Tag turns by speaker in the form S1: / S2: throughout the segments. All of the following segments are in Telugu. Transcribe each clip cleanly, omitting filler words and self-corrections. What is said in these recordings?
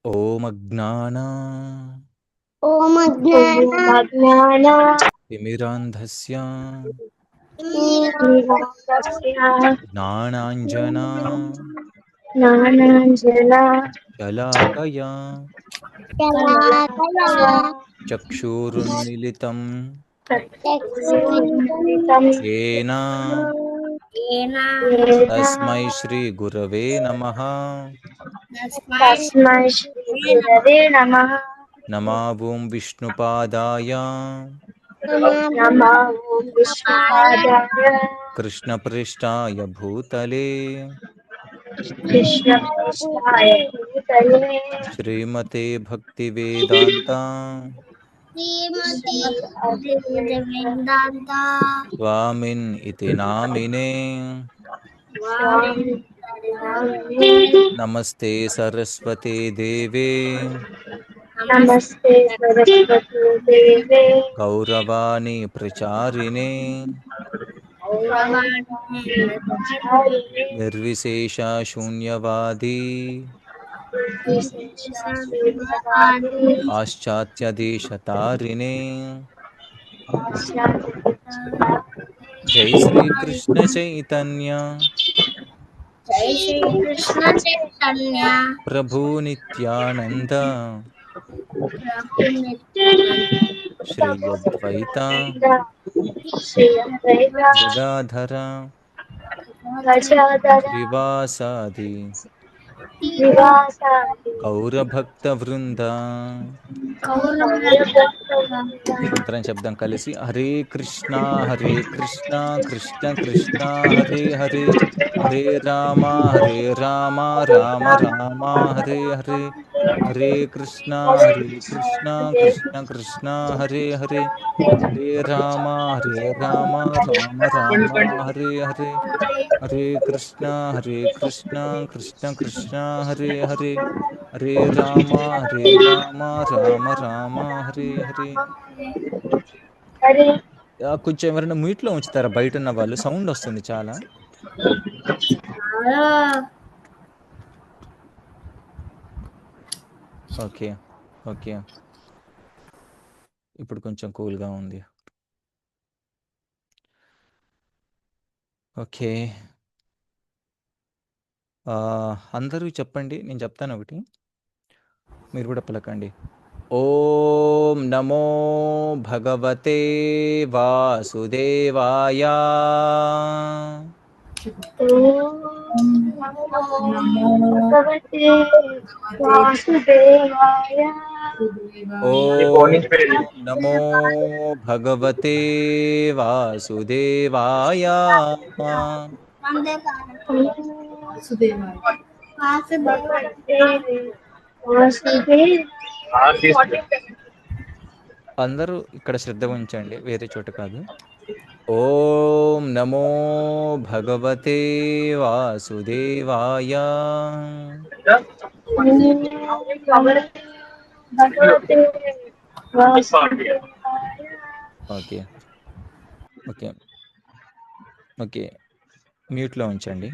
S1: ఓం అజ్ఞానా
S2: ఓం అజ్ఞాన
S3: అజ్ఞాన
S1: తిమిరాంధస్య జ్ఞానాంజనా
S3: జ్ఞానాంజన
S1: శలాకయా
S2: శలాకయా
S1: చక్షురున్మిళితం
S3: చక్షురున్మిళితం
S1: ఏన
S2: ఏన
S1: తస్మై శ్రీ గురవే నమః
S3: తస్మై శ్రీ గురవే నమః
S1: నమా ఓం విష్ణుపాదాయ
S3: నమో ఓం విష్ణుపాదాయ
S1: కృష్ణపృష్ఠాయ భూతలే
S3: కృష్ణపృష్ఠాయ భూతలే
S1: శ్రీమతే భక్తివేదాంత
S2: శ్రీమతి వేదాంత
S1: స్వామిన్ ఇతి నామినే
S3: స్వామి
S1: నమస్తే సరస్వతే దేవే
S3: నమస్తే సరస్వతి దేవే
S1: గౌరవాణి ప్రచారిణే నిర్విశేష శూన్యవాది పాశ్చాత్యదేశతారిణే జై శ్రీకృష్ణ చైతన్య
S2: జై శ్రీ కృష్ణ చైతన్య
S1: ప్రభు నిత్యానంద
S2: ప్రభు నిత్యానంద
S1: శ్రీ అద్వైత
S3: శ్రీ అద్వైత
S1: గదాధర
S3: గజాధర
S1: శ్రీవాసాది
S3: శ్రీవాసాది
S1: గౌరభక్త వృంద మంత్రం శబ్దం కలిసి హరే కృష్ణ కృష్ణ కృష్ణ హరే హరే హరే రామ రామ రామ హరే హరే హరే కృష్ణ కృష్ణ కృష్ణ హరే హరే హరే రామ రామ రామ హరే హరే హరే కృష్ణ కృష్ణ కృష్ణ హరే హరే హరే రామ రామ రామ హరే హరే
S3: హరే
S1: కొంచెం ఎవరైనా మ్యూట్లో ఉంచుతారా బయట ఉన్న వాళ్ళు సౌండ్ వస్తుంది చాలా ఓకే ఓకే ఇప్పుడు కొంచెం కూల్గా ఉంది ఓకే అందరూ చెప్పండి నేను చెప్తాను ఒకటి మీరు కూడా పలకండి ఓం నమో భగవతే వాసుదేవాయ
S3: భగవతే వాసుదేవాయ
S1: ఓం నమో భగవతే వాసుదేవాయ
S2: వందే
S3: భగవతే వాసుదేవాయ
S1: అందరూ ఇక్కడ శ్రద్ధ ఉంచండి వేరే చోట కాదు ఓం నమో భగవతే వాసుదేవాయ
S3: భగవతే వాసుదేవాయ
S1: ఓకే ఓకే ఓకే మ్యూట్లో ఉంచండి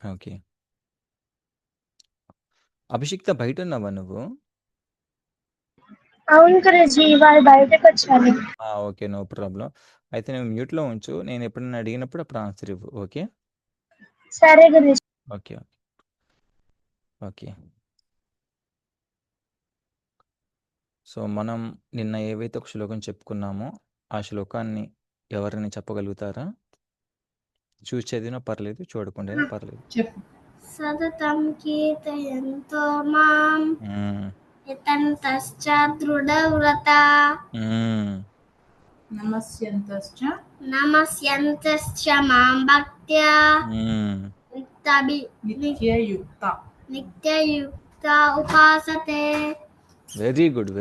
S1: ఓకే అభిషిక్త బయట ఉన్నావా నువ్వు
S3: అవును గురూజీ వాళ్ళు బయటకు వచ్చాను
S1: ఓకే నో ప్రాబ్లం అయితే నువ్వు మ్యూట్లో ఉంచు నేను ఎప్పుడైనా అడిగినప్పుడు అప్పుడు ఆన్సర్ ఇవ్వు ఓకే
S3: సరే గురూజీ
S1: ఓకే ఓకే సో మనం నిన్న ఏవైతే ఒక శ్లోకం చెప్పుకున్నామో ఆ శ్లోకాన్ని ఎవరైనా చెప్పగలుగుతారా చూసి చదివినా పర్లేదు చూడకుండా పర్లేదు
S2: సతతం కీర్తయంతో మాం యతంతశ్చ దృఢవ్రత నమస్యంతశ్చ మాం భక్త్యా నిత్యయుక్త ఉపాసతే
S1: వెరీ గుడ్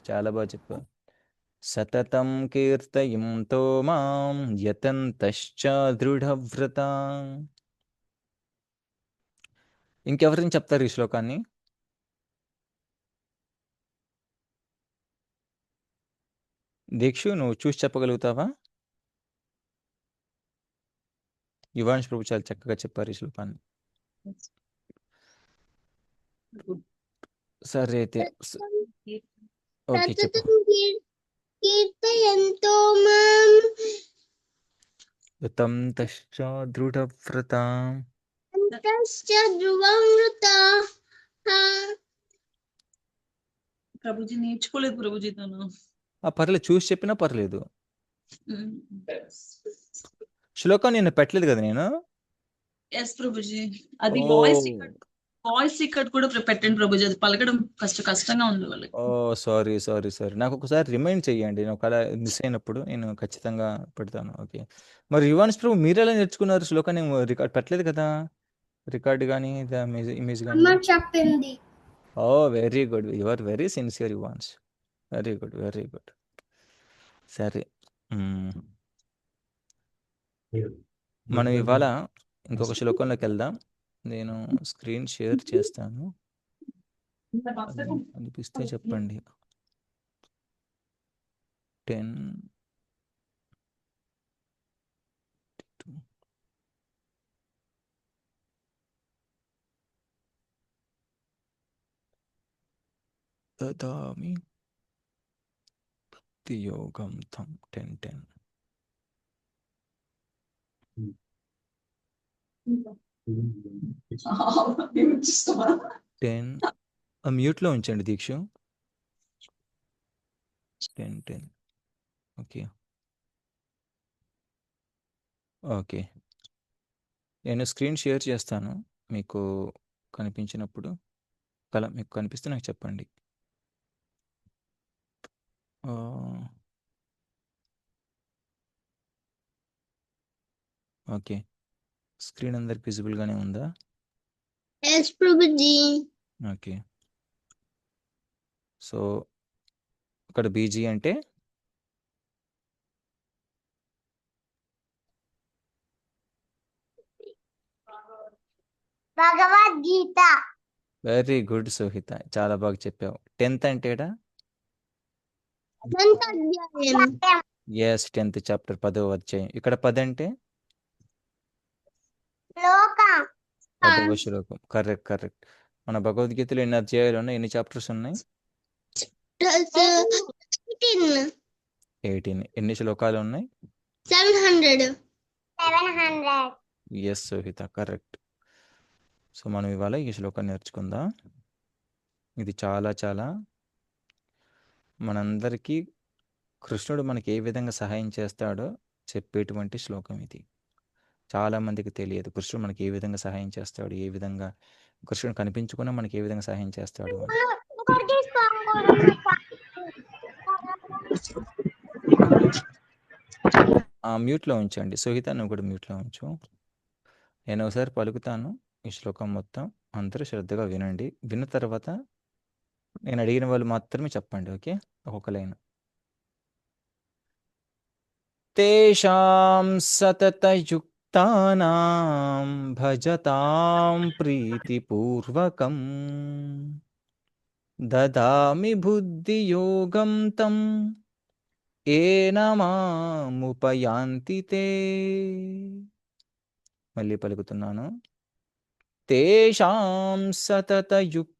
S1: చాలా బాగా చెప్పావు సతతం కీర్తయంతో మాం యతంతశ్చ దృఢవ్రత ఇంకెవరైనా చెప్తారు ఈ శ్లోకాన్ని దీక్షు నువ్వు చూసి చెప్పగలుగుతావా యువాన్స్ ప్రభు చాలా చక్కగా చెప్పారు ఈ శ్లోకాన్ని సరే అయితే ఓకే చెప్పు.
S2: సతతం కీర్తయంతో మాం
S1: యుతం తశ్చ దృఢవ్రత.
S2: అంతశ్చ ధ్రువమృతా
S4: ప్రభుజీ నేర్చుకోలేదు ప్రభుజీ తను.
S1: పర్లేదు, చూసి చెప్పినా పర్లేదు. శ్లోకం నేను పెట్టలేదు కదా నేను.
S4: ఎస్ ప్రభుజీ, అది
S1: ఓ
S4: వాయిస్ రికార్డ్ కూడా పెట్టండి ప్రభుజీ, అది పలకడం కష్టంగా ఉంది వాళ్ళకి.
S1: ఓ సారీ సారీ సారీ, నాకు ఒకసారి రిమైండ్ చెయ్యండి. నేను ఒకవేళ మిస్ అయినప్పుడు నేను ఖచ్చితంగా పెడతాను. ఓకే. మరి యువాన్స్ ప్రభు మీరు ఎలా నేర్చుకున్నారు శ్లోకాన్ని? రికార్డ్ పెట్టలేదు కదా, రికార్డ్ కానీ ఇమేజ్ కానీ.
S2: అమ్మ చెప్పింది.
S1: Oh very good, you are very sincere యువాన్స్, వెరీ గుడ్ వెరీ గుడ్. సరే మనం ఇవాళ ఇంకొక శ్లోకంలోకి వెళ్దాం. నేను స్క్రీన్ షేర్ చేస్తాను, అనిపిస్తే చెప్పండి. 10 దదామి భక్తి యోగం తం 10:10. మ్యూట్లో ఉంచండి దీక్షు. 10:10. ఓకే ఓకే, నేను స్క్రీన్ షేర్ చేస్తాను. మీకు కనిపించినప్పుడు మీకు కనిపిస్తే నాకు చెప్పండి. ఓకే, స్క్రీన్ అందరికి విజిబుల్గానే ఉందా?
S2: ఎస్ ప్రభుజీ.
S1: ఓకే, సో ఇక్కడ బీజీ అంటే
S2: భగవద్గీత.
S1: వెరీ గుడ్ సుహిత, చాలా బాగా చెప్పావు. 10th అంటేడా? ఎస్, 10th చాప్టర్ 10వ అధ్యాయం. ఇక్కడ 10 అంటే 10వ శ్లోకం. Correct correct. మన భగవద్గీతలో ఎన్ని అధ్యాయాలు ఉన్నాయి, ఎన్ని చాప్టర్స్ ఉన్నాయి? 18. ఎన్ని శ్లోకాలు ఉన్నాయి?
S2: 700.
S1: Yes Suhita, correct. సో మనం ఇవాళ ఈ శ్లోకాన్ని నేర్చుకుందాం. ఇది చాలా చాలా మనందరికీ కృష్ణుడు మనకి ఏ విధంగా సహాయం చేస్తాడో చెప్పేటువంటి శ్లోకం ఇది. చాలామందికి తెలియదు కృష్ణుడు మనకి ఏ విధంగా సహాయం చేస్తాడు, ఏ విధంగా కృష్ణుడు కనిపించుకున్నా మనకి ఏ విధంగా సహాయం చేస్తాడు అని. మ్యూట్లో ఉంచండి సుహిత, నువ్వు కూడా మ్యూట్లో ఉంచు. నేను ఒకసారి పలుకుతాను ఈ శ్లోకం మొత్తం, అందరూ శ్రద్ధగా వినండి. విన్న తర్వాత నేను అడిగిన వాళ్ళు మాత్రమే చెప్పండి. ఓకే, ఒక్కొక్క లైన్. తేషాం సతతయుక్తానాం భజతాం ప్రీతిపూర్వకం దదామి బుద్ధియోగం తం ఏన మాముపయాంతి తే. మళ్ళీ పలుకుతున్నాను. తేషాం సతతయుక్తానాం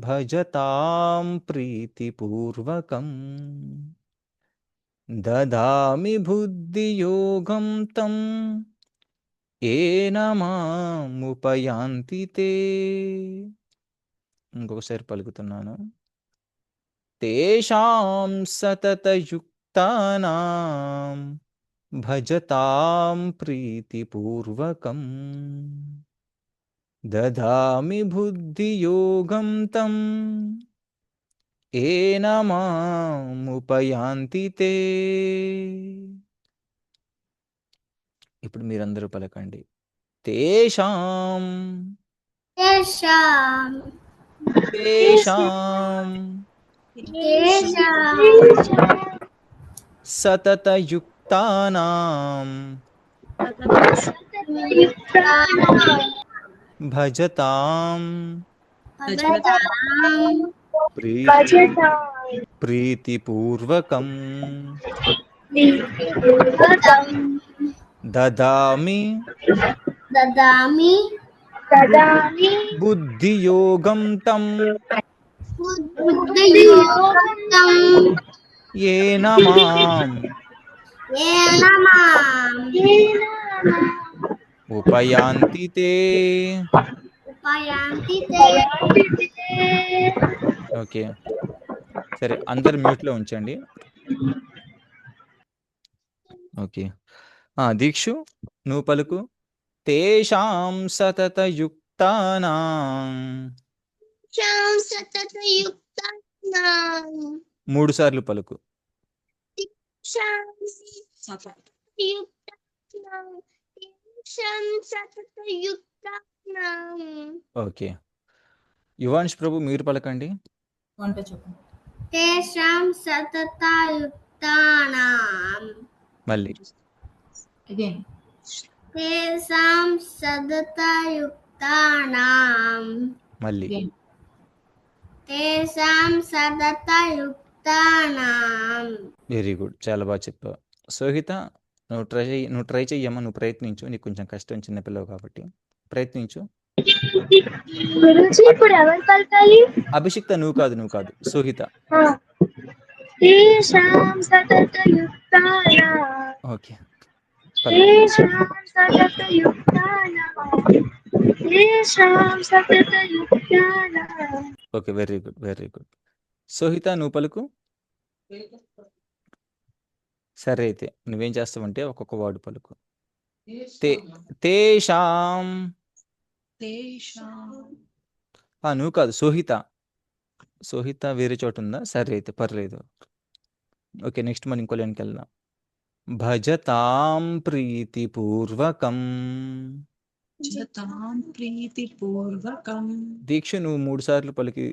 S1: భజతాం ప్రీతిపూర్వకం దదామి బుద్ధియోగం తం ఏన మాముపయాంతి తే. ఇంకొకసారి పలుకుతున్నాను. తేషాం సతతయుక్తానాం భజతాం ప్రీతిపూర్వకం దదామి బుద్ధియోగం తం ఏన మాముపయాంతి తే. ఇప్పుడు మీరందరూ పలకండి. తేషాం
S2: తేషాం
S1: తేషాం సతతయుక్తానాం భజతాం ప్రీతిపూర్వకం దదామి
S3: దదామి
S1: బుద్ధియోగం తం
S2: బుద్ధియోగం
S1: ఏన మాం
S2: ఏన మాం
S3: ఏన
S1: ఉపయాంతి తే.
S2: ఉపయాంతి తే.
S1: ఓకే, సరే అందరు మ్యూట్లో ఉంచండి. ఓకే, దీక్షు నువ్వు పలుకు. తేషాం సతతయుక్తానాం.
S2: శాం సతతయుక్తానాం
S1: 3 సార్లు పలుకు.
S2: శాం సతతయుక్తానాం శాం సతతయుక్తానాం.
S1: ఓకే, యువాంష్ ప్రభు మీరు పలకండి.
S4: వంట చెప్పండి.
S2: తేషాం సతతయుక్తానాం.
S1: మళ్ళీ
S4: అగైన్.
S2: తేషాం సతతయుక్తానాం.
S1: మళ్ళీ
S2: తేషాం సతతయుక్తానాం.
S1: వెరీ గుడ్, చాలా బాగా చెప్పావు. సోహిత నువ్వు ట్రై చెయ్యమ్మా, నువ్వు ప్రయత్నించు. నీకు కొంచెం కష్టం, చిన్నపిల్లవు కాబట్టి ప్రయత్నించు.
S3: గురుజీ ఇప్పుడు ఎవరు పలకాలి?
S1: అభిషిక్త నువ్వు కాదు సోహిత.
S3: తేషాం సతతయుక్తానాం.
S1: ఓకే,
S3: తేషాం సతతయుక్తానాం. తేషాం సతతయుక్తానాం.
S1: Okay, very good. సోహిత నువ్వు పలుకు. సరే అయితే నువ్వేం చేస్తావంటే ఒక్కొక్క వర్డ్ పలుకు. తేషాం. నువ్వు కాదు సోహిత వేరే చోట ఉందా? సరే అయితే పర్లేదు. ఓకే, నెక్స్ట్ మనం ఇంకో లైన్కి వెళ్దాం. భజతాం ప్రీతిపూర్వకం.
S4: ప్రీతిపూర్వకం.
S1: దీక్ష నువ్వు 3 సార్లు పలికి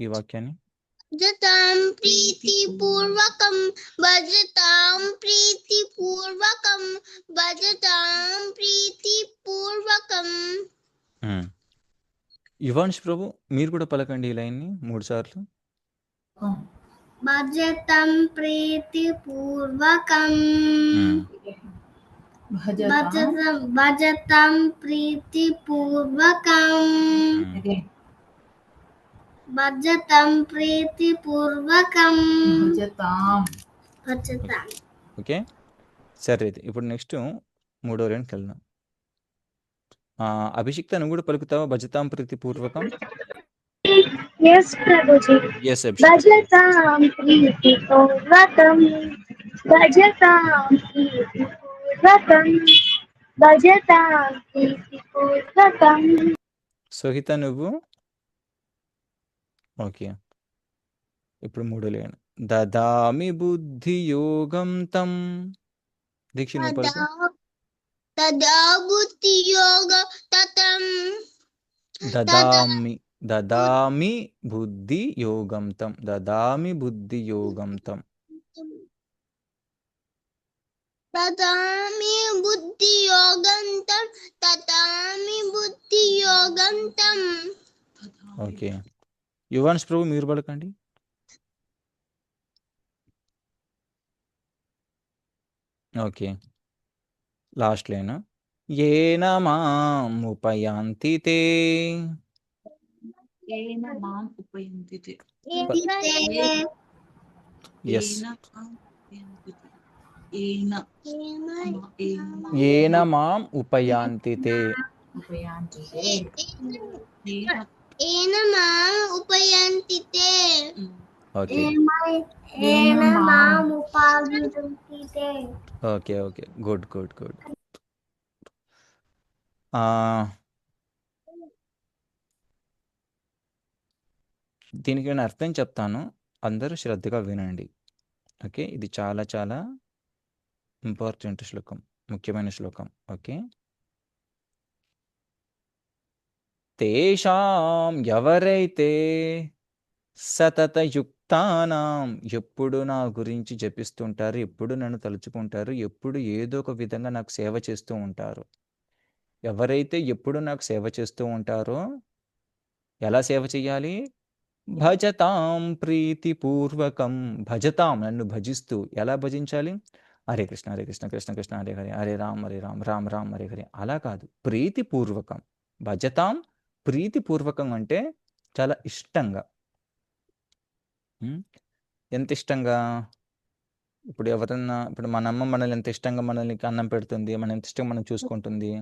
S1: ఈ వాక్యాన్ని.
S2: భజతాం ప్రీతిపూర్వకం భజతాం ప్రీతిపూర్వకం భజతాం ప్రీతిపూర్వకం.
S1: యువాంష్ ప్రభు మీరు కూడా పలకండి ఈ లైన్ని 3 సార్లు.
S2: భజతాం ప్రీతిపూర్వకం భజతాం ప్రీతిపూర్వకం భజతాం ప్రీతిపూర్వకం భజతాం.
S1: ఓకే, సరే అయితే ఇప్పుడు నెక్స్ట్ 3వ లైన్కి వెళ్దాం. అభిషిక్త నువ్వు కూడా పలుకుతావా భజతాం ప్రీతిపూర్వకం?
S3: Yes, Prabhuji.
S1: Yes, Abhishek.
S3: Bhajatam Preetipurvakam. Bhajatam Preetipurvakam. Bhajatam Preetipurvakam.
S1: సోహిత నువ్వు. ఓకే, ఇప్పుడు 3వ లైన్. దదామి బుద్ధియోగం తం. దీక్ష నువ్వు పలుకు.
S2: తదా బుద్ధియోగ తతం
S1: దదామి బుద్ధియోగం తం. దదామి బుద్ధియోగం తం.
S2: తదామి బుద్ధియోగంతం తదామి బుద్ధియోగంతం.
S1: ఓకే, యువాన్స్ ప్రభు మీరు పలకండి. Okay, last line. ఏన మాం ఉపయాంతి తే. ఎస్, ఏన మాం ఉపయాంతి తే.
S2: ఏన మాం ఉపయంతి తే.
S1: ఓకే,
S2: ఏన మాం ఉపాయంతి తే.
S1: Okay, good. దీనికి నేను అర్థం చెప్తాను, అందరూ శ్రద్ధగా వినండి. ఓకే, ఇది చాలా చాలా ఇంపార్టెంట్ శ్లోకం, ముఖ్యమైన శ్లోకం. ఓకే, తేషాం ఎవరైతే సతతయుక్తానాం ఎప్పుడు నా గురించి జపిస్తుంటారు, ఎప్పుడు నన్ను తలుచుకుంటారు, ఎప్పుడు ఏదో ఒక విధంగా నాకు సేవ చేస్తూ ఉంటారు. ఎవరైతే ఎప్పుడు నాకు సేవ చేస్తూ ఉంటారో ఎలా సేవ చేయాలి? భజతాం ప్రీతిపూర్వకం. భజతాం నన్ను భజిస్తూ. ఎలా భజించాలి? హరే కృష్ణ హరే కృష్ణ కృష్ణ కృష్ణ హరే హరే, హరే రామ్ రామ్ రామ్ హరే హరే. అలా కాదు, ప్రీతిపూర్వకం. భజతాం ప్రీతిపూర్వకం అంటే చాలా ఇష్టంగా. ఎంత ఇష్టంగా? ఇప్పుడు ఎవరన్నా, ఇప్పుడు మన అమ్మ మనల్ని ఎంత ఇష్టంగా మనల్ని అన్నం పెడుతుంది, మనం ఎంత ఇష్టంగా మనం చూసుకుంటుంది,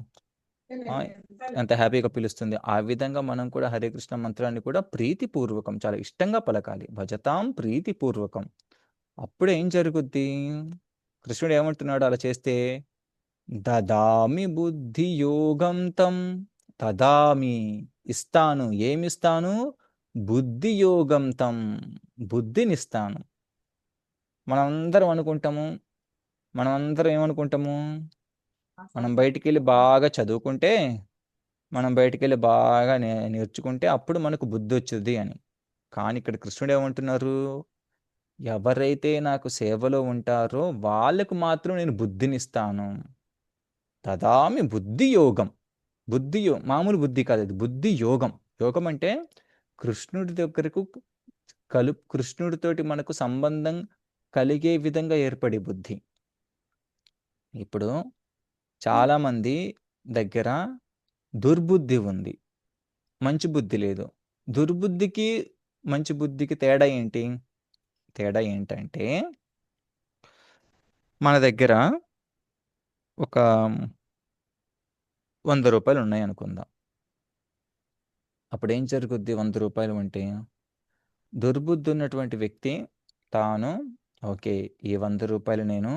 S1: ఎంత హ్యాపీగా పిలుస్తుంది. ఆ విధంగా మనం కూడా హరే కృష్ణ మంత్రాన్ని కూడా ప్రీతిపూర్వకం చాలా ఇష్టంగా పలకాలి. భజతాం ప్రీతిపూర్వకం. అప్పుడు ఏం జరుగుద్ది? కృష్ణుడు ఏమంటున్నాడు అలా చేస్తే? దదామి బుద్ధి యోగం తం. దదామి ఇస్తాను. ఏమిస్తాను? బుద్ధి యోగం తం, బుద్ధినిస్తాను. మనమందరం అనుకుంటాము, మనమందరం ఏమనుకుంటాము? మనం బయటికెళ్ళి బాగా చదువుకుంటే, మనం బయటికెళ్ళి బాగా నేర్చుకుంటే అప్పుడు మనకు బుద్ధి వచ్చుద్ది అని. కానీ ఇక్కడ కృష్ణుడు ఏమంటున్నారు? ఎవరైతే నాకు సేవలో ఉంటారో వాళ్ళకు మాత్రం నేను బుద్ధినిస్తాను. దదామి బుద్ధి యోగం. మామూలు బుద్ధి కాదు, అది బుద్ధి యోగం. యోగం అంటే కృష్ణుడి దగ్గరకు కృష్ణుడితోటి మనకు సంబంధం కలిగే విధంగా ఏర్పడే బుద్ధి. ఇప్పుడు చాలామంది దగ్గర దుర్బుద్ధి ఉంది, మంచి బుద్ధి లేదు. దుర్బుద్ధికి మంచి బుద్ధికి తేడా ఏంటి? తేడా ఏంటంటే, మన దగ్గర ఒక 100 రూపాయలు ఉన్నాయనుకుందాం. అప్పుడేం జరుగుద్ది? 100 రూపాయలు ఉంటే దుర్బుద్ధి ఉన్నటువంటి వ్యక్తి తాను, ఓకే, ఈ 100 రూపాయలు నేను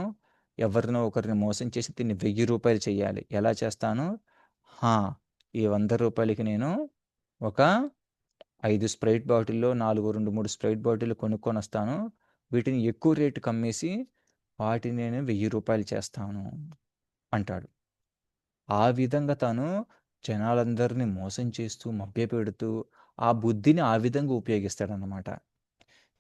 S1: ఎవరినో ఒకరిని మోసం చేసి దీన్ని 1000 రూపాయలు చేయాలి. ఎలా చేస్తాను? ఈ 100 రూపాయలకి నేను ఒక 5 స్ప్రైట్ బాటిల్లో 2, 3 స్ప్రైట్ బాటిల్ కొనుక్కొని వస్తాను. వీటిని ఎక్కువ రేటుకి అమ్మేసి వాటిని నేను 1000 రూపాయలు చేస్తాను అంటాడు. ఆ విధంగా తాను జనాలందరినీ మోసం చేస్తూ, మభ్యపెడుతూ, ఆ బుద్ధిని ఆ విధంగా ఉపయోగిస్తాడనమాట.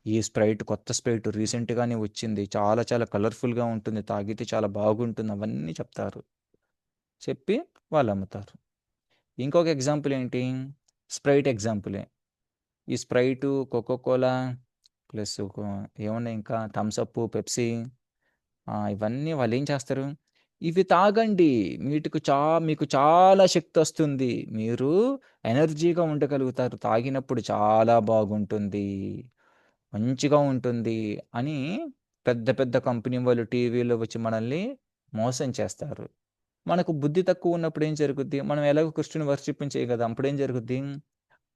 S1: ఈ స్ప్రైట్, కొత్త స్ప్రైట్ రీసెంట్‌గానే వచ్చింది. చాలా చాలా కలర్‌ఫుల్‌గా ఉంటుంది. తాగితే చాలా బాగుంటుంది. అవన్నీ చెప్తారు. చెప్పి వాళ్ళు అమ్ముతారు. ఇంకొక ఎగ్జాంపుల్ ఏంటి? స్ప్రైట్ ఎగ్జాంపులే. ఈ స్ప్రైటు, కోకో కోలా ప్లస్ ఏమున్నాయి ఇంకా, థమ్స్ అప్, పెప్సీ, ఇవన్నీ వాళ్ళేం చేస్తారు? ఇవి తాగండి. మీకు చాలా శక్తొస్తుంది. మీరు ఎనర్జీగా ఉండగలుగుతారు. తాగినప్పుడు చాలా బాగుంటుంది, మంచిగా ఉంటుంది అని పెద్ద పెద్ద కంపెనీ వాళ్ళు టీవీలో వచ్చి మనల్ని మోసం చేస్తారు. మనకు బుద్ధి తక్కువ ఉన్నప్పుడు ఏం జరుగుద్ది? మనం ఎలాగో కృష్ణుని వర్షిప్పించేయి కదా! అప్పుడేం జరుగుద్ది?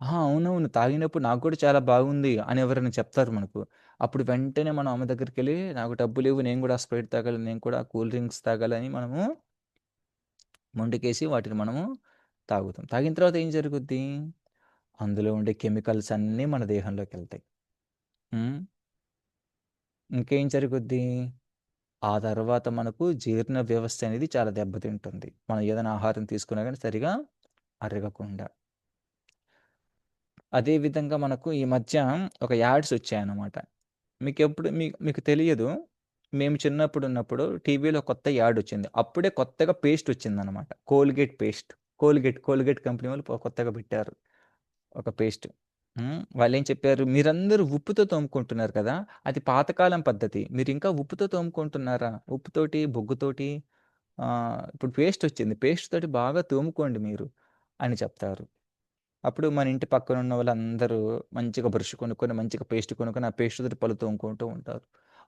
S1: అవునవును. తాగినప్పుడు నాకు కూడా చాలా బాగుంది అని ఎవరైనా చెప్తారు మనకు. అప్పుడు వెంటనే మనం ఆమె దగ్గరికెళ్ళి, నాకు డబ్బులివ్వు, నేను కూడా స్ప్రైట్ తాగాలి, నేను కూడా కూల్ డ్రింక్స్ తాగాలని మనము మొండికేసి వాటిని మనము తాగుతాం. తాగిన తర్వాత ఏం జరుగుద్ది? అందులో ఉండే కెమికల్స్ అన్నీ మన దేహంలోకెళ్తాయి. హ్మ్. ఇంకేం జరుగుద్ది? ఆ తర్వాత మనకు జీర్ణ వ్యవస్థ అనేది చాలా దెబ్బతింటుంది. మనం ఏదైనా ఆహారం తీసుకున్నా గానీ సరిగా అరగకుండా. అదే విధంగా మనకు ఈ మధ్య ఒక యాడ్స్ వచ్చాయన్నమాట. మీకు తెలియదు. మేము చిన్నప్పుడున్నప్పుడు టీవీలో కొత్త యాడ్ వచ్చింది. అప్పుడే కొత్తగా పేస్ట్ వచ్చిందన్నమాట. Colgate paste. కోల్‌గేట్ కంపెనీ వాళ్ళు కొత్తగా పెట్టారు ఒక పేస్ట్. వాళ్ళేం చెప్పారు? మీరందరూ ఉప్పుతో తోముకుంటున్నారు కదా! అది పాతకాలం పద్ధతి. మీరింకా ఉప్పుతో తోముకుంటున్నారా? ఉప్పుతోటి, బొగ్గుతోటి ఇప్పుడు పేస్ట్ వచ్చింది. పేస్ట్ తోటి బాగా తోముకోండి మీరు అని చెప్తారు. అప్పుడు మన ఇంటి పక్కన ఉన్న వాళ్ళందరూ మంచిగా బ్రష్ కొనుక్కొని, మంచిగా పేస్ట్ కొనుక్కొని, ఆ పేస్ట్ తోటి పళ్ళు తోముకుంటూ ఉంటారు.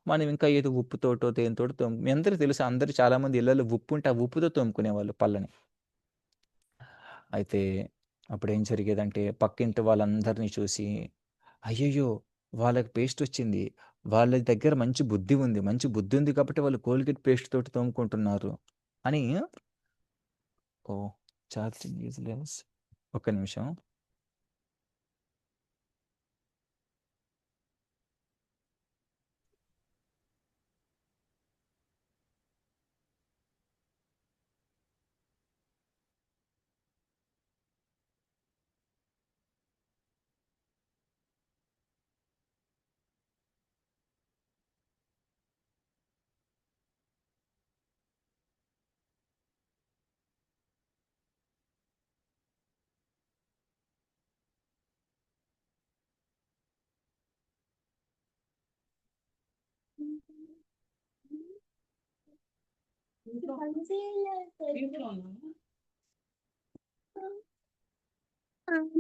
S1: మనం ఇంకా ఏదో ఉప్పుతోటో, దేనితోటో మీ అందరికి తెలుసు, అందరూ చాలామంది ఇళ్లలో ఉప్పు ఉంటే ఆ ఉప్పుతో తోముకునేవాళ్ళు పళ్ళని. అయితే అప్పుడేం జరిగేదంటే పక్కింటి వాళ్ళందరినీ చూసి, అయ్యయ్యో! వాళ్ళకి పేస్ట్ వచ్చింది. వాళ్ళ దగ్గర మంచి బుద్ధి ఉంది. మంచి బుద్ధి ఉంది కాబట్టి వాళ్ళు కోల్‌గేట్ పేస్ట్ తోటి తోముకుంటున్నారు అని. ఓహ్! Charging is less. ఒక్క నిమిషం.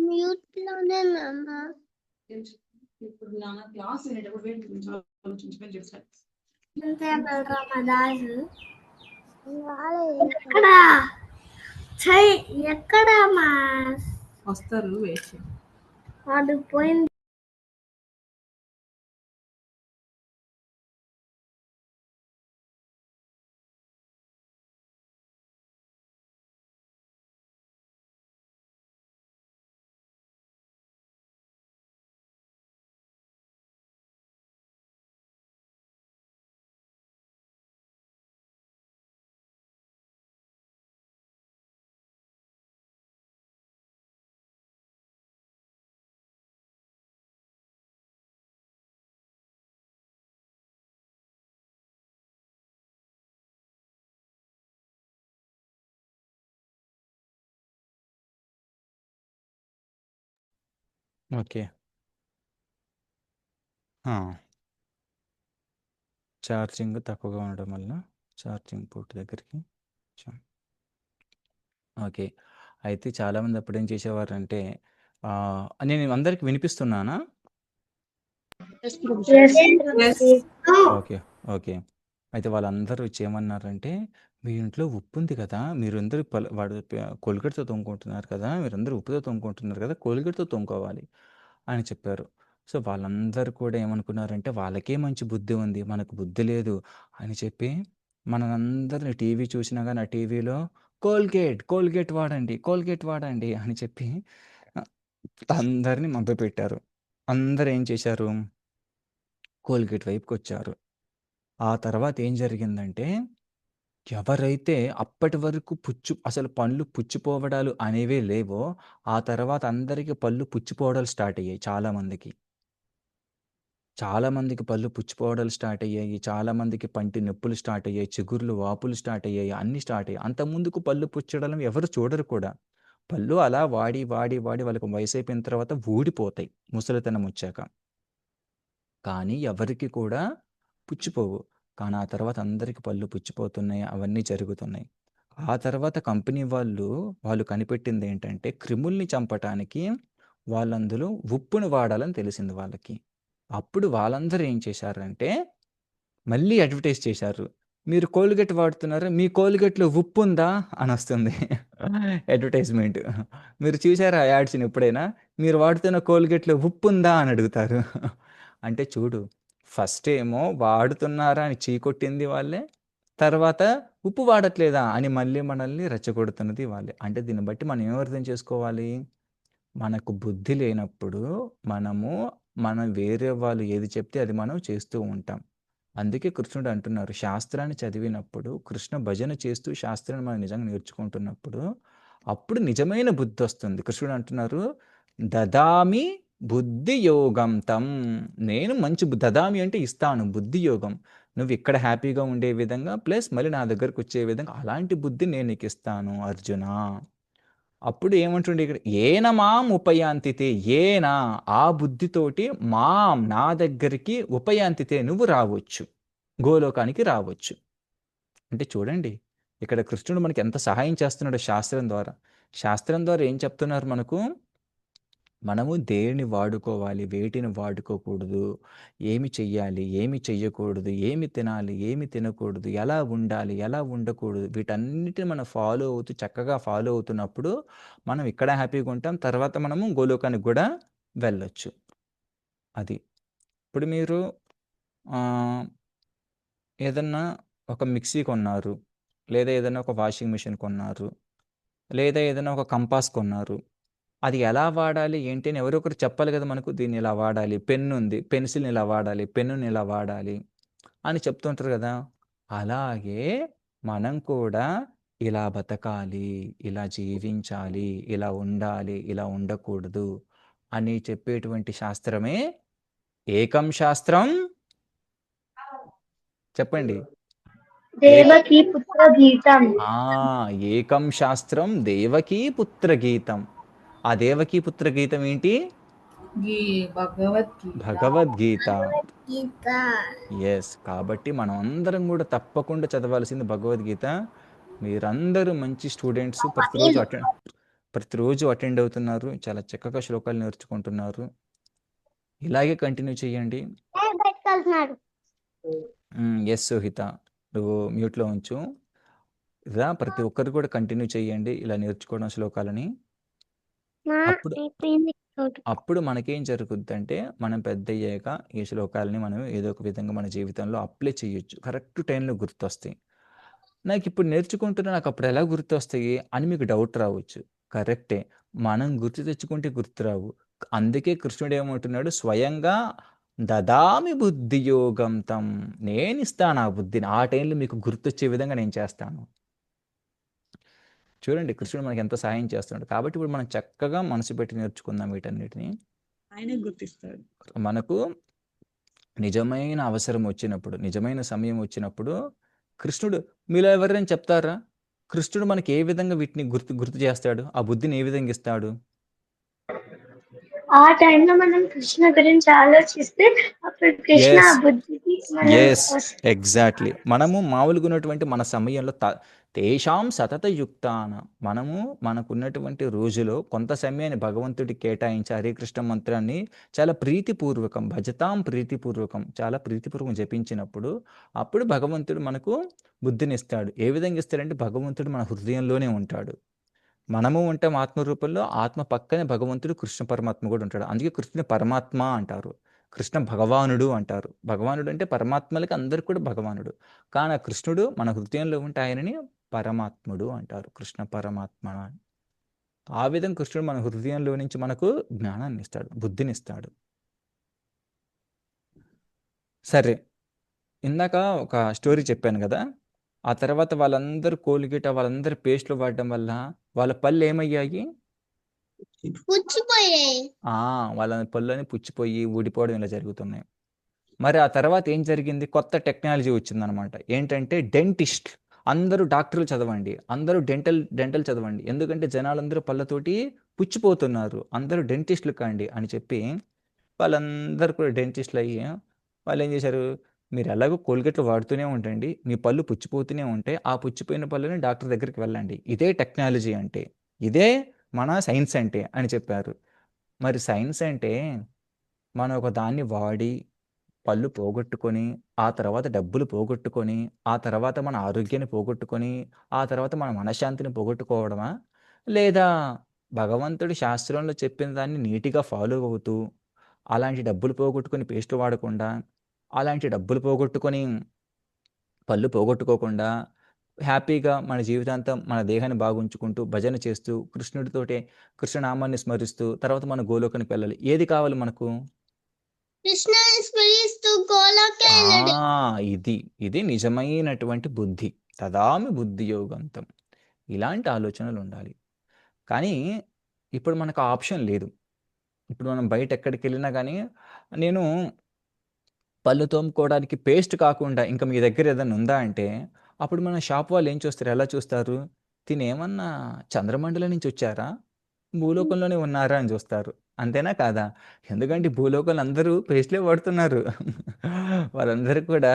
S2: మ్యూట్ లోనే నాన్న.
S4: ఇప్పుడు నా క్లాస్ వినేటప్పుడు వేడి గురించి ఆలోచించి నేను చెప్తాను.
S2: అంతే బలరామదాసు. ఎక్కడ చెయ్ ఎక్కడ మా
S4: వస్తారు వెయిట్ చేయి.
S2: వాడు పోయింది.
S1: ఓకే. ఛార్జింగ్ తక్కువగా ఉండడం వల్ల ఛార్జింగ్ పోర్ట్ దగ్గరికి వచ్చాం. ఓకే. అయితే చాలామంది అప్పుడేం చేసేవారంటే నేను అందరికి వినిపిస్తున్నానా? ఓకే. ఓకే. అయితే వాళ్ళందరూ వచ్చి ఏమన్నారంటే, "మీ ఇంట్లో ఉప్పు ఉంది కదా! మీరందరూ కోల్గేట్‌తో తోముకుంటున్నారు కదా! మీరందరూ ఉప్పుతో తోముకుంటున్నారు కదా! కోల్గేట్‌తో తోముకోవాలి" అని చెప్పారు. సో, వాళ్ళందరూ కూడా ఏమనుకున్నారంటే, వాళ్ళకే మంచి బుద్ధి ఉంది. మనకు బుద్ధి లేదు అని చెప్పి, మనందరిని టీవీ చూసినా గాని ఆ టీవీలో కోల్గేట్ వాడండి అని చెప్పి అందరిని మభ్యపెట్టారు. అందరూ ఏం చేశారు? కోల్గేట్ వైపుకొచ్చారు. ఆ తర్వాత ఏం జరిగిందంటే, ఎవరైతే అప్పటి వరకు అసలు పళ్ళు పుచ్చిపోవడాలు అనేవే లేవో, ఆ తర్వాత అందరికి పళ్ళు పుచ్చిపోవడాలు స్టార్ట్ అయ్యాయి చాలామందికి. చాలామందికి పళ్ళు పుచ్చిపోవడాలు స్టార్ట్ అయ్యాయి. చాలామందికి పంటి నొప్పులు స్టార్ట్ అయ్యాయి. చిగుర్లు, వాపులు స్టార్ట్ అయ్యాయి. అన్నీ స్టార్ట్ అయ్యాయి. అంతకుముందుకు పళ్ళు పుచ్చడం ఎవరు చూడరు కూడా. పళ్ళు అలా వాడి వాళ్ళకి వయసైపోయిన తర్వాత ఊడిపోతాయి ముసలితనం వచ్చాక. కానీ ఎవరికి కూడా పుచ్చిపోవు. కానీ ఆ తర్వాత అందరికి పళ్ళు పుచ్చిపోతున్నాయి. అవన్నీ జరుగుతున్నాయి. ఆ తర్వాత కంపెనీ వాళ్ళు కనిపెట్టిందేంటంటే, క్రిముల్ని చంపటానికి వాళ్ళందులో ఉప్పును వాడాలని తెలిసింది వాళ్ళకి. అప్పుడు వాళ్ళందరూ ఏం చేశారంటే, మళ్ళీ అడ్వర్టైజ్ చేశారు. "మీరు కోల్గేట్ వాడుతున్నారా? మీ కోల్గేట్‌లో ఉప్పుందా?" అనొస్తుంది అడ్వర్టైజ్‌మెంట్. మీరు చూసారా ఆ యాడ్స్‌ని ఎప్పుడైనా? "మీరు వాడుతున్న కోల్గేట్‌లో ఉప్పుందా?" అని అడుగుతారు. అంటే చూడు, ఫస్ట్ ఏమో వాడుతున్నారా అని చీకొట్టింది వాళ్ళే. తర్వాత ఉప్పు వాడట్లేదా అని మళ్ళీ మనల్ని రెచ్చగొడుతున్నది వాళ్ళే. అంటే దీన్ని బట్టి మనం ఏం అర్థం చేసుకోవాలి? మనకు బుద్ధి లేనప్పుడు మనం వేరే వాళ్ళు ఏది చెప్తే అది మనం చేస్తూ ఉంటాం. అందుకే కృష్ణుడు అంటున్నారు, శాస్త్రాన్ని చదివినప్పుడు, కృష్ణ భజన చేస్తూ శాస్త్రాన్ని మనం నిజంగా నేర్చుకుంటున్నప్పుడు, అప్పుడు నిజమైన బుద్ధొస్తుంది. కృష్ణుడు అంటున్నారు, దదామి బుద్ధి యోగం తం. నేను మంచి దదామి అంటే ఇస్తాను బుద్ధి యోగం. నువ్వు ఇక్కడ హ్యాపీగా ఉండే విధంగా, ప్లస్ మళ్ళీ నా దగ్గరకు వచ్చే విధంగా అలాంటి బుద్ధి నేను నీకు ఇస్తాను అర్జున. అప్పుడు ఏమంటుండే ఇక్కడ, ఏన మాం ఉపయాంతితే, ఏన ఆ బుద్ధితోటి మాం నా దగ్గరికి ఉపయాంతితే నువ్వు రావచ్చు, గోలోకానికి రావచ్చు. అంటే చూడండి, ఇక్కడ కృష్ణుడు మనకి ఎంత సహాయం చేస్తున్నాడు శాస్త్రం ద్వారా. శాస్త్రం ద్వారా ఏం చెప్తున్నారు మనకు? మనము దేనిని వాడుకోవాలి, వేటిని వాడుకోకూడదు, ఏమి చెయ్యాలి, ఏమి చెయ్యకూడదు, ఏమి తినాలి, ఏమి తినకూడదు, ఎలా ఉండాలి, ఎలా ఉండకూడదు, వీటన్నిటిని మనం చక్కగా ఫాలో అవుతున్నప్పుడు మనం ఇక్కడ హ్యాపీగా ఉంటాం. తర్వాత మనము గోలోకానికి కూడా వెళ్ళొచ్చు. అది. ఇప్పుడు మీరు ఏదన్నా ఒక మిక్సీ కొన్నారు, లేదా ఏదైనా ఒక వాషింగ్ మిషన్ కొన్నారు, లేదా ఏదైనా ఒక కంపాస్ కొన్నారు. అది ఎలా వాడాలి ఏంటి అని ఎవరో ఒకరు చెప్పాలి కదా మనకు. దీన్ని ఇలా వాడాలి, పెన్ను ఉంది, పెన్సిల్ని ఇలా వాడాలి, పెన్నుని ఇలా వాడాలి అని చెప్తుంటారు కదా. అలాగే మనం కూడా ఇలా బతకాలి, ఇలా జీవించాలి, ఇలా ఉండాలి, ఇలా ఉండకూడదు అని చెప్పేటువంటి శాస్త్రమే ఏకం శాస్త్రం. చెప్పండి.
S3: దేవకీ పుత్ర గీతం.
S1: ఏకం శాస్త్రం దేవకీ పుత్ర గీతం. ఆ దేవకీ పుత్ర గీతం ఏంటి? భగవద్గీత. ఎస్. కాబట్టి మనం అందరం కూడా తప్పకుండా చదవాల్సింది భగవద్గీత. మీరందరూ మంచి స్టూడెంట్స్, ప్రతిరోజు అటెండ్ అవుతున్నారు. చాలా చక్కగా శ్లోకాలు నేర్చుకుంటున్నారు. ఇలాగే కంటిన్యూ చేయండి.
S2: బయటకెళ్తున్నాడు.
S1: ఎస్ సుహిత, నువ్వు మ్యూట్లో ఉంచు. ఇలా ప్రతి ఒక్కరు కూడా కంటిన్యూ చేయండి ఇలా నేర్చుకోవడం శ్లోకాలని. అప్పుడు అప్పుడు మనకేం జరుగుద్దంటే మనం పెద్దయ్యాక ఈ శ్లోకాలని మనం ఏదో ఒక విధంగా మన జీవితంలో అప్లై చేయొచ్చు. కరెక్ట్ టైంలో గుర్తొస్తాయి. నాకిప్పుడు నేర్చుకుంటున్నా నాకప్పుడు ఎలా గుర్తొస్తాయి అని మీకు డౌట్ రావచ్చు. కరెక్టే. మనం గుర్తు తెచ్చుకుంటే గుర్తురావు. అందుకే కృష్ణుడు ఏమంటున్నాడు స్వయంగా దదామి బుద్ధియోగం తం. నేనిస్తాను ఆ బుద్ధిని. ఆ టైంలో మీకు గుర్తొచ్చే విధంగా నేను చేస్తాను. చూడండి కృష్ణుడు మనకి ఎంత సహాయం చేస్తున్నాడు. కాబట్టి ఇప్పుడు మనం చక్కగా మనసు పెట్టి నేర్చుకుందాం వీటన్నిటిని.
S4: ఆయనే గుర్తిస్తాడు.
S1: మనకు నిజమైన అవసరం వచ్చినప్పుడు, నిజమైన సమయం వచ్చినప్పుడు కృష్ణుడు మీలో ఎవరైనా చెప్తారా? కృష్ణుడు మనకి ఏ విధంగా వీటిని గుర్తు చేస్తాడు? ఆ బుద్ధిని ఏ విధంగా ఇస్తాడు?
S3: ఆ టైంలో మనం కృష్ణ గురించి ఆలోచిస్తే అప్పుడు కృష్ణ
S1: ఎస్
S3: బుద్ధికి మనం
S1: ఎస్ ఎగ్జాక్ట్లీ. మనము మామూలుగా ఉన్నటువంటి మన సమయంలో తేషాం సతతయుక్తాన మనము మనకున్నటువంటి రోజులో కొంత సమయాన్ని భగవంతుడికి కేటాయించి హరే కృష్ణ మంత్రాన్ని చాలా ప్రీతిపూర్వకం భజతాం ప్రీతిపూర్వకం చాలా ప్రీతిపూర్వకం జపించినప్పుడు అప్పుడు భగవంతుడు మనకు బుద్ధినిస్తాడు. ఏ విధంగా ఇస్తాడంటే భగవంతుడు మన హృదయంలోనే ఉంటాడు. మనము ఉంటాం ఆత్మరూపంలో, ఆత్మ పక్కనే భగవంతుడు కృష్ణ పరమాత్మ కూడా ఉంటాడు. అందుకే కృష్ణుని పరమాత్మ అంటారు, కృష్ణ భగవానుడు అంటారు. భగవానుడు అంటే పరమాత్మలకి అందరికి కూడా భగవానుడు. కానీ ఆ కృష్ణుడు మన హృదయంలో ఉంటే ఆయనని పరమాత్ముడు అంటారు, కృష్ణ పరమాత్మ అని. ఆ విధంగా కృష్ణుడు మన హృదయంలో నుంచి మనకు జ్ఞానాన్ని ఇస్తాడు, బుద్ధినిస్తాడు. సరే, ఇందాక ఒక స్టోరీ చెప్పాను కదా. ఆ తర్వాత వాళ్ళందరూ కోల్గేట్ వాళ్ళందరూ పేస్ట్లు వాడడం వల్ల వాళ్ళ పళ్ళు ఏమయ్యాయి?
S2: పుచ్చిపోయాయి.
S1: వాళ్ళ పళ్ళని పుచ్చిపోయి ఊడిపోవడం ఇలా జరుగుతున్నాయి. మరి ఆ తర్వాత ఏం జరిగింది? కొత్త టెక్నాలజీ వచ్చిందనమాట. ఏంటంటే డెంటిస్ట్. అందరూ డాక్టర్లు చదవండి, అందరూ డెంటల్ చదవండి, ఎందుకంటే జనాలందరూ పళ్ళతోటి పుచ్చిపోతున్నారు, అందరూ డెంటిస్టులు కాండి అని చెప్పి వాళ్ళందరూ కూడా డెంటిస్టులు అయ్యి వాళ్ళు ఏం చేశారు, మీరు ఎలాగో కోల్గేట్లు వాడుతూనే ఉండండి, మీ పళ్ళు పుచ్చిపోతూనే ఉంటాయి, ఆ పుచ్చిపోయిన పళ్ళని డాక్టర్ దగ్గరికి వెళ్ళండి, ఇదే టెక్నాలజీ అంటే, ఇదే మన సైన్స్ అంటే అని చెప్పారు. మరి సైన్స్ అంటే మనం ఒక దాన్ని వాడి పళ్ళు పోగొట్టుకొని, ఆ తర్వాత డబ్బులు పోగొట్టుకొని, ఆ తర్వాత మన ఆరోగ్యాన్ని పోగొట్టుకొని, ఆ తర్వాత మన మనశ్శాంతిని పోగొట్టుకోవడమా? లేదా భగవంతుడి శాస్త్రంలో చెప్పిన దాన్ని నీట్‌గా ఫాలో అవుతూ, అలాంటి డబ్బులు పోగొట్టుకొని పేస్టులు వాడకుండా, అలాంటి డబ్బులు పోగొట్టుకొని, పళ్ళు పోగొట్టుకోకుండా, హ్యాపీగా మన జీవితాంతం మన దేహాన్ని బాగుంచుకుంటూ, భజన చేస్తూ, కృష్ణుడితోటే కృష్ణనామాన్ని స్మరిస్తూ, తర్వాత మన గోలోకానికి వెళ్ళాలి. ఏది కావాలి మనకు?
S2: కృష్ణని స్మరిస్తూ గోలోకి వెళ్ళాడు.
S1: ఇది నిజమైనటువంటి బుద్ధి. తదామి బుద్ధి యోగంతం. ఇలాంటి ఆలోచనలు ఉండాలి. కానీ ఇప్పుడు మనకు ఆ ఆప్షన్ లేదు. ఇప్పుడు మనం బయట ఎక్కడికి వెళ్ళినా కానీ నేను పళ్ళు తోముకోవడానికి పేస్ట్ కాకుండా ఇంకా మీ దగ్గర ఏదైనా ఉందా అంటే అప్పుడు మన షాప్ వాళ్ళు ఏం చూస్తారు, ఎలా చూస్తారు? తినేమన్నా చంద్రమండలం నుంచి వచ్చారా, భూలోకంలోనే ఉన్నారా అని చూస్తారు. అంతేనా కాదా? ఎందుకంటే భూలోకంలో అందరూ పేస్ట్లే వాడుతున్నారు. వాళ్ళందరూ కూడా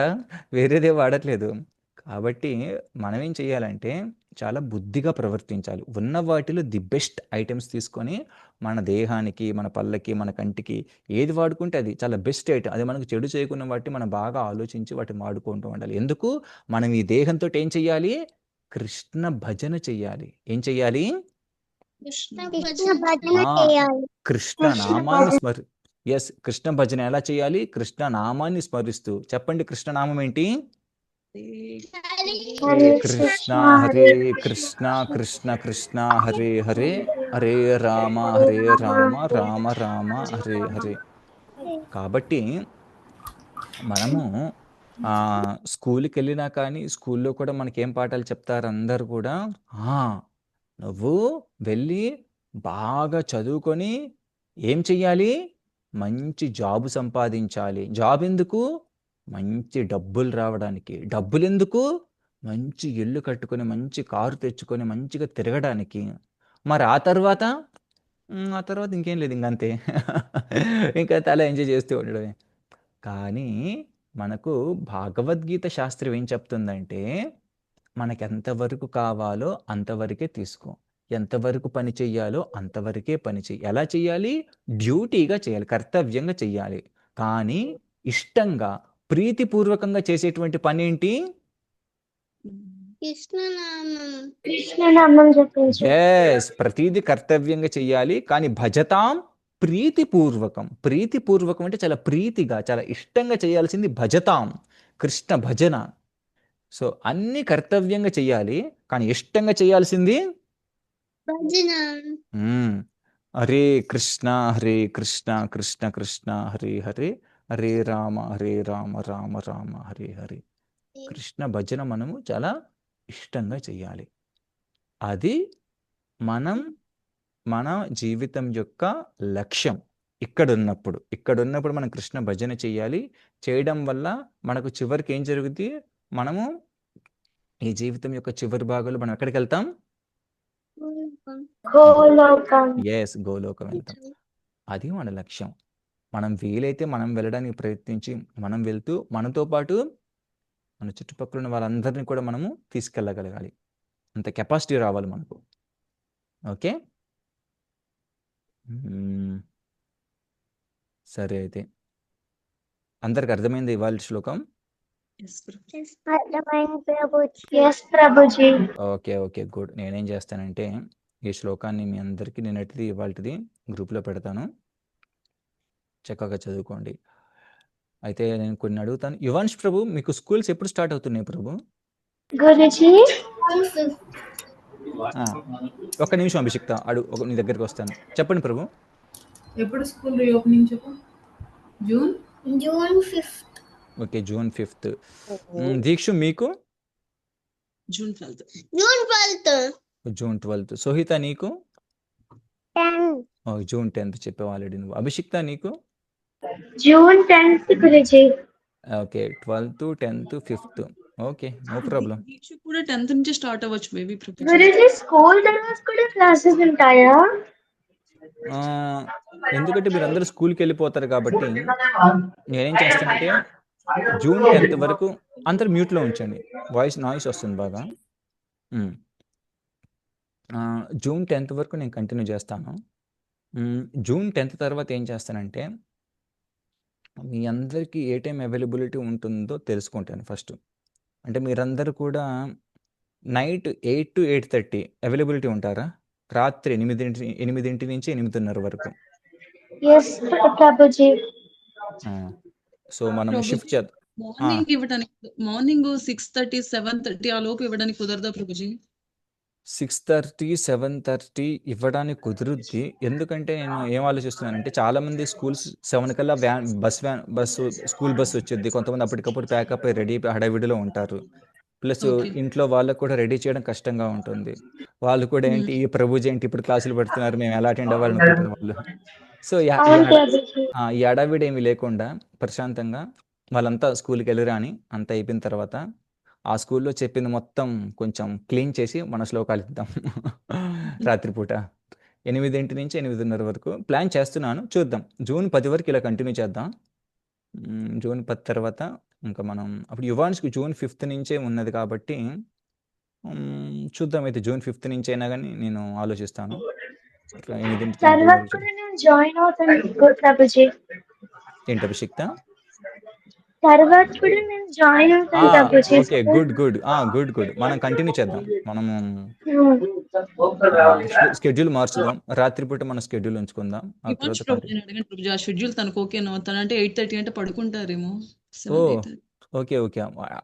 S1: వేరేదే వాడట్లేదు. కాబట్టి మనం ఏం చేయాలంటే చాలా బుద్ధిగా ప్రవర్తించాలి. ఉన్న వాటిలో ది బెస్ట్ ఐటెమ్స్ తీసుకొని మన దేహానికి, మన పళ్ళకి, మన కంటికి ఏది వాడుకుంటే అది చాలా బెస్ట్ ఐటెమ్. అది మనకు చెడు చేయకున్న వాటిని మనం బాగా ఆలోచించి వాటిని వాడుకుంటూ ఉండాలి. ఎందుకు? మనం ఈ దేహంతోటి ఏం చెయ్యాలి? కృష్ణ భజన చెయ్యాలి. ఏం చెయ్యాలి?
S2: కృష్ణ
S3: కృష్ణ భజన
S1: ఆ!
S3: చేయాలి.
S1: కృష్ణ
S3: కృష్ణ
S1: నామాన్ని
S3: భజన.
S1: స్మరి యెస్. కృష్ణ భజన ఎలా చేయాలి? కృష్ణ నామాన్ని స్మరిస్తూ. చెప్పండి కృష్ణ నామం ఏంటి?
S3: హరే
S1: కృష్ణ
S3: కృష్ణ
S1: హరే
S3: హరే
S1: కృష్ణ
S3: కృష్ణ
S1: కృష్ణ కృష్ణ హరే హరే హరే రామ హరే రామ రామ రామ హరే హరే. కాబట్టి మనము స్కూల్‌కి వెళ్ళినా కానీ స్కూల్‌లో కూడా మనకేం పాఠాలు చెప్తారు అందరూ కూడా, ఆ! నువ్వు వెళ్ళి బాగా చదువుకొని ఏం చెయ్యాలి? మంచి జాబ్ సంపాదించాలి. జాబ్ ఎందుకు? మంచి డబ్బులు రావడానికి. డబ్బులెందుకు? మంచి ఇల్లు కట్టుకొని, మంచి కారు తెచ్చుకొని, మంచిగా తిరగడానికి. మరి ఆ తర్వాత? ఆ తర్వాత ఇంకేం లేదు, ఇంకంతే. ఇంకా అలా ఎంజాయ్ చేస్తూ ఉండడమే. కానీ మనకు భగవద్గీత శాస్త్రం ఏం చెప్తుందంటే, మనకెంతవరకు కావాలో అంతవరకే తీసుకో. ఎంతవరకు పని చెయ్యాలో అంతవరకే పని చెయ్యి. ఎలా చెయ్యాలి? డ్యూటీగా చేయాలి. కర్తవ్యంగా చెయ్యాలి. కానీ ఇష్టంగా, ప్రీతిపూర్వకంగా చేసేటువంటి పనేంటి?
S2: కృష్ణనామం.
S3: కృష్ణనామం జపించు.
S1: ప్రతీది కర్తవ్యంగా చెయ్యాలి. కానీ భజతాం ప్రీతిపూర్వకం. ప్రీతిపూర్వకం అంటే చాలా ప్రీతిగా, చాలా ఇష్టంగా చేయాల్సింది భజతాం. కృష్ణ భజన. సో అన్ని కర్తవ్యంగా చెయ్యాలి. కానీ ఇష్టంగా చేయాల్సింది
S2: భజన.
S1: హరే కృష్ణ హరే కృష్ణ కృష్ణ కృష్ణ హరే హరే హరే రామ రామ రామ హరే హరే. కృష్ణ భజన మనము చాలా ఇష్టంగా చెయ్యాలి. అది మన జీవితం యొక్క లక్ష్యం. ఇక్కడున్నప్పుడు మనం కృష్ణ భజన చెయ్యాలి. చేయడం వల్ల మనకు చివరికి ఏం జరుగుద్ది? మనము ఈ జీవితం యొక్క చివరి భాగంలో మనం ఎక్కడికి వెళ్తాం?
S3: గోలోకం.
S1: గోలోకం వెళ్తాం. అది మన లక్ష్యం. మనం వీలైతే మనం వెళ్ళడానికి ప్రయత్నించి మనం వెళ్తూ మనతో పాటు మన చుట్టుపక్కల ఉన్న వాళ్ళందరినీ కూడా మనము తీసుకెళ్ళగలగాలి. అంత కెపాసిటీ రావాలి మనకు. ఓకే, సరే అయితే అందరికి అర్థమైంది ఇవాళ శ్లోకం?
S2: అర్థమైంది Prabhuji.
S3: Yes, Prabhuji.
S1: Okay good. నేనేం చేస్తానంటే ఈ శ్లోకాన్ని మీ అందరికీ నిన్నటిది ఇవాళది గ్రూప్లో పెడతాను. చక్కగా చదువుకోండి. అయితే నేను కొన్ని అడుగుతాను. యువాన్ష్ ప్రభు, మీకు స్కూల్స్ ఎప్పుడు స్టార్ట్ అవుతున్నాయి ప్రభు?
S3: గురుజీ,
S1: ఒక్క నిమిషం అభిషిక్త, నీ దగ్గరికి వస్తాను. చెప్పండి ప్రభు.
S5: ఎప్పుడు స్కూల్ రీఓపెనింగ్ చెప్పు?
S2: June 5th.
S1: Okay, June 5th. Dikshu మీకు?
S4: June 12th.
S1: June 12th. సోహిత నీకు?
S2: 10.
S1: June 10th చెప్పావు ఆల్రెడీ నువ్వు. అభిషిక్త నీకు?
S3: June 10th Guruji.
S1: Okay, 12th, 10th, 5th. Okay, no problem.
S4: Diksha కూడా 10th నుంచి స్టార్ట్ అవ్వచ్చు మేబీ.
S3: గురుజీ, స్కూల్ తర్వాత కూడా క్లాసెస్ ఉంటాయా?
S1: ఎందుకంటే మీరు అందరూ స్కూల్కి వెళ్ళిపోతారు కాబట్టి నేనేం చేస్తానంటే June 10th వరకు అందరు మ్యూట్లో ఉంచండి. నాయిస్ వస్తుంది బాగా. June 10th వరకు నేను కంటిన్యూ చేస్తాను. June 10th తర్వాత ఏం చేస్తానంటే మీ అందరికీ ఏ టైం అవైలబిలిటీ ఉంటుందో తెలుసుకుంటాను ఫస్ట్. అంటే మీరందరూ కూడా నైట్ 8 to 8:30 అవైలబిలిటీ ఉంటారా? రాత్రి 8 నుంచి 8:30 వరకు.
S3: Yes, ప్రభుజీ.
S1: సో మనం షిఫ్ట్ చేద్దాం.
S4: మార్నింగ్ 6:30, 7:30 ఆ లోపు ఇవ్వడానికి కుదరదా ప్రభుజీ?
S1: 6:30, 7:30 ఇవ్వడానికి కుదురుద్ది. ఎందుకంటే నేను ఏం ఆలోచిస్తున్నానంటే చాలా మంది స్కూల్స్ 7 కల్లా స్కూల్ బస్ వచ్చేది. కొంతమంది అప్పటికప్పుడు ప్యాకప్ అయ్యి రెడీ హడావిడిలో ఉంటారు. ప్లస్ ఇంట్లో వాళ్ళకు కూడా రెడీ చేయడం కష్టంగా ఉంటుంది. వాళ్ళు కూడా ఏంటి, ఈ ప్రభుజీ ఏంటి ఇప్పుడు క్లాసులు పెడుతున్నారు, మేము ఎలా అటెండ్ అవ్వాలనుకుంటున్న వాళ్ళు. సో ఈ హడావిడి ఏమి లేకుండా ప్రశాంతంగా వాళ్ళంతా స్కూల్కి వెళ్ళిరా అని అంతా అయిపోయిన తర్వాత ఆ స్కూల్లో చెప్పింది మొత్తం కొంచెం క్లీన్ చేసి మన శ్లోకాలు ఇద్దాం. రాత్రిపూట 8 నుంచి 8:30 వరకు ప్లాన్ చేస్తున్నాను. చూద్దాం. June 10 వరకు ఇలా కంటిన్యూ చేద్దాం. June 10 తర్వాత ఇంకా మనం అప్పుడు యువాన్స్కి June 5th నుంచే ఉన్నది కాబట్టి చూద్దాం. అయితే June 5th నుంచి అయినా కానీ నేను ఆలోచిస్తాను.
S3: తర్వాత కూడా నేను జాయిన్ అవుతాను ప్రభుజీ.
S1: ఏంటి అభిషిక్త?
S3: తర్వాత కూడా నేను జాయిన్ అవుతాను ప్రభుజీ.
S1: Okay, good. మనం కంటిన్యూ చేద్దాం. మనము షెడ్యూల్ మార్చుదాం. రాత్రిపూట మన షెడ్యూల్ ఉంచుకుందాం.
S4: అడగండి ప్రభుజీ, ఆ షెడ్యూల్ తనకు ఓకేనా? తనంటే 8:30 అంటే పడుకుంటారేమో.
S1: ఓకే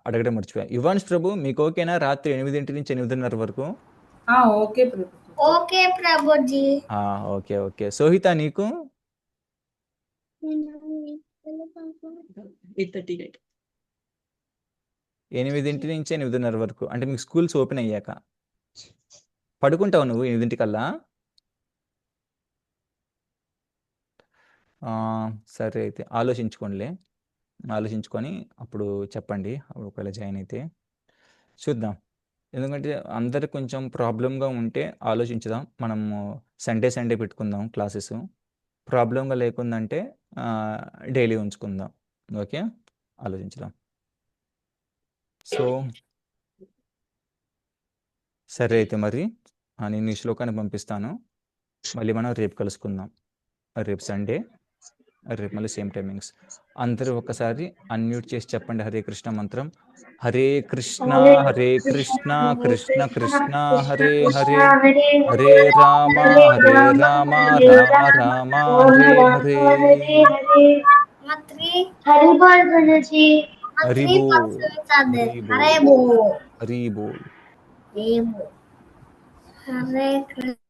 S1: అడగడం మర్చిపోయా. యువాన్స్ ప్రభు, మీకు ఓకేనా రాత్రి 8 నుంచి 8:30 వరకు?
S2: ఓకే ప్రభుజీ.
S1: ఓకే. సోహిత నీకు?
S4: 8:30.
S1: 8 నుంచి 8:30 వరకు అంటే మీకు స్కూల్స్ ఓపెన్ అయ్యాక పడుకుంటావు నువ్వు 8 కల్లా? సరే అయితే ఆలోచించుకొని అప్పుడు చెప్పండి. అప్పుడు ఒకవేళ జాయిన్ అయితే చూద్దాం. ఎందుకంటే అందరు కొంచెం ప్రాబ్లంగా ఉంటే ఆలోచించుదాం. మనము సండే పెట్టుకుందాం క్లాసెస్. ప్రాబ్లంగా లేకుందంటే డైలీ ఉంచుకుందాం. ఓకే, ఆలోచించుదాం. సో సరే అయితే మరి నేను ఈ శ్లోకాన్ని పంపిస్తాను. మళ్ళీ మనం రేపు కలుసుకుందాం. రేపు సండే, రేపు మళ్ళీ సేమ్ టైమింగ్స్. అందరూ ఒకసారి అన్మ్యూట్ చేసి చెప్పండి హరే కృష్ణ మంత్రం. హరే కృష్ణ హరే కృష్ణ కృష్ణ కృష్ణ హరే హరే, హరే రామ రామ రామ హరే హరే.
S2: Matri.
S3: हरि बोल गुरुजी।
S1: हरि
S2: Matri
S1: बोल,
S2: Pasvitade.
S1: हरि बोल,
S2: Hare Bol.
S1: हरि बोल.
S2: Hare Bol. Hare Krishna.